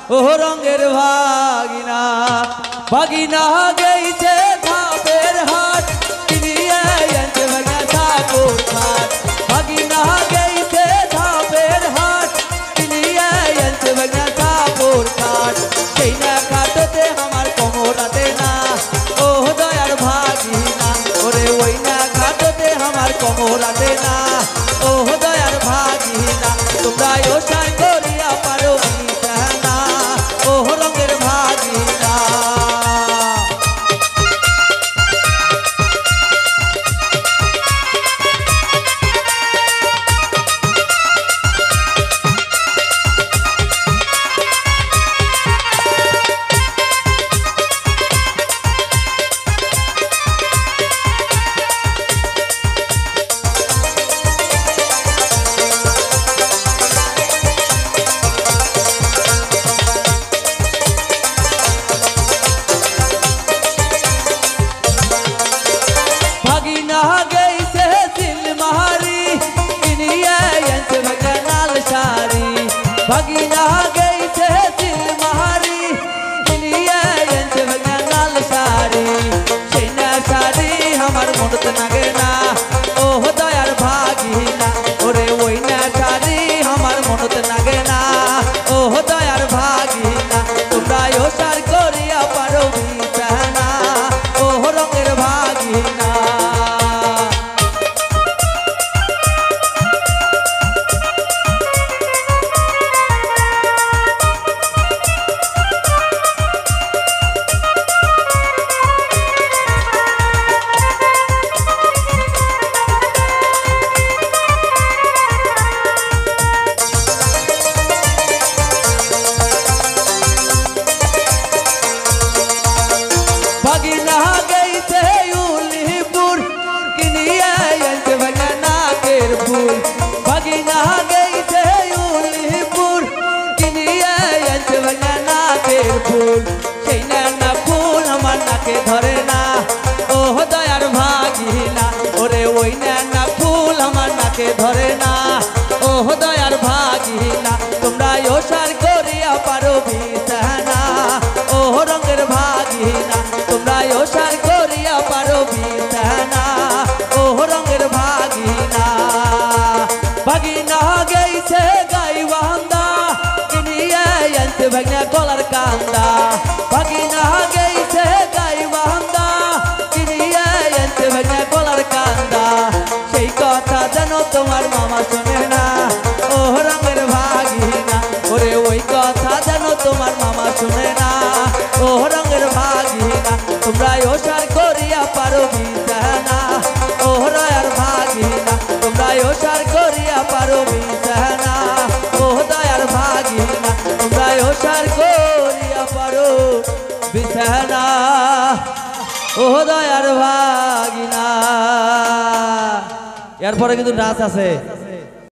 ও রঙের ভাগিনা ভাগিনা গেইছে ধাপের হাট কিনিয়ে আনছে ভাগনা ঠাকুর খাট ভাগিনা গেইছে ধাপের হাট কিনিয়ে আনছে ভাগনা ঠাকুর খাট সেই না খাটতে আমার কোমরাতে না ও দয়ার ভাগিনা ওরে ওই না খাটতে আমার কোমরাতে না ও দয়ার ভাগিনা তোমরা ওসার করিয়া পারো না ও রঙের ভাগিনা ভাগিনা গেইছে সিলমারি কিনিয়ে আনছে ভাগনা লাল শাড়ি ভাগিনা গেইছে সিলমারি কিনিয়ে আনছে ভাগনা লাল শাড়ি সেই না শাড়ি আমার মনত লাগে না ও দয়ার ভাগিনা ওরে ওই না শাড়ি আমার মনত লাগে না ও দয়ার ভাগিনা তোমরা ওসার করিয়া পারো বিছানা ও রঙের ভাগিনা ভাগিনা গেইছে উলিপুর কিনিয়ে আনছে ভাগনা নাকের ফুল ভাগিনা গেইছে উলিপুর কিনিয়ে আনছে ভাগনা নাকের ফুল সেই না ফুল আমার নাকে ধরে না ও দয়ার ভাগিনা ওরে ওই না ফুল আমার নাকে ধরে না ও দয়ার ভাগিনা তোমরা ওসার করিয়া পারো বিছানা ও রঙের ভাগিনা তোমরা ওসার করিয়া পারো বিছানা ও রঙের ভাগিনা ভাগিনা গেইছে গাইবান্ধা কিনিয়ে আনছে ভাগনা গলার কান্দা ভাগিনা গেইছে গাইবান্ধা কিনিয়ে আনছে ভাগনা গলার কান্দা সেই কথা জানো তোমার মামা শোনে না ও রঙের ভাগিনা ওরে ওই কথা জানো তোমার মামা শুনে না ও রঙের ভাগিনা তোমরা ওসার করিয়া পারো বিছানা ও দয়ার ভাগিনা তোমরা ওসার করিয়া পারো বিছানা ও দয়ার ভাগিনা তোমরা ওসার করিয়া পারো বিছানা ও দয়ার ভাগিনা এরপরে কিন্তু নাচ আছে।